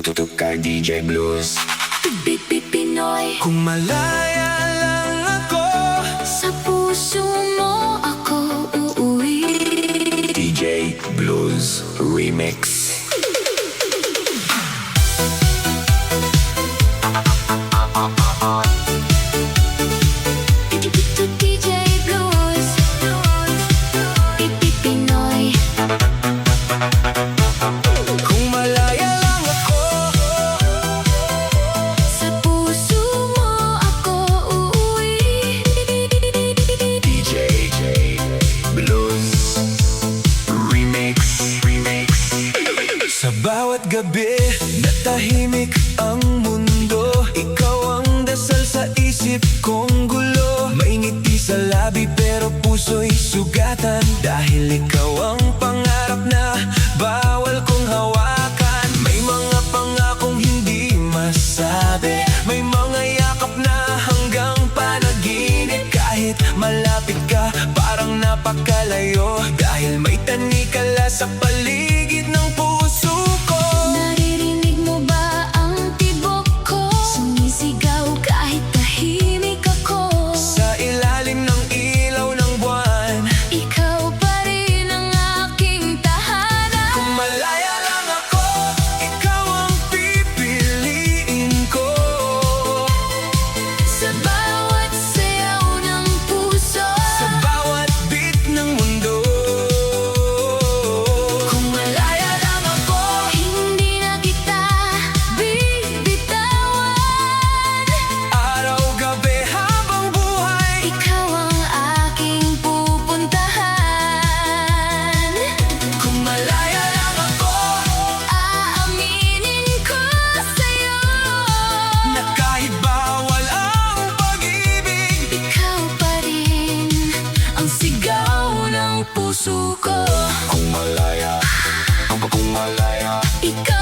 tututututututuk kay DJ Blues. Pinoy. Kung malaya lang ako, Sa puso mo ako uuwi. DJ Blues Remix. DJ Blues. Pinoy. kung malaya lang ako, Sa puso mo ako uuwi. DJ Blues Remix. sa bawat gabi na tahimik ang mundo, ikaw ang dasal sa isip kong gulo. May ngiti sa labi pero puso'y sugatan, dahil ikaw ang pangarap na bawal kong hawakan. May mga pangakong hindi masabi, may mga yakap na hanggang panaginip. Kahit malapit ka, parang napakalayo, dahil may tanikala sa paligid ng puso ko. Naririnig mo ba ang tibok ko? Sumisigaw kahit tahimik ako. Sa ilalim ng ilaw ng buwan, Ikaw pa rin ang aking tahanan. kung malaya lang ako, ikaw ang pipiliin ko. Sa bawat sayaw ng puso, Sa bawat beat ng mundo, kung malaya lang ako, hindi na kita bibitawan. araw-gabi habang buhay, Ikaw ang aking pupuntahan. kung malaya lang ako, Aaminin ko sa'yo, na kahit bawal ang pag-ibig, ikaw pa rin ang sigaw ng puso ko. Kung malaya, kung malaya, Ikaw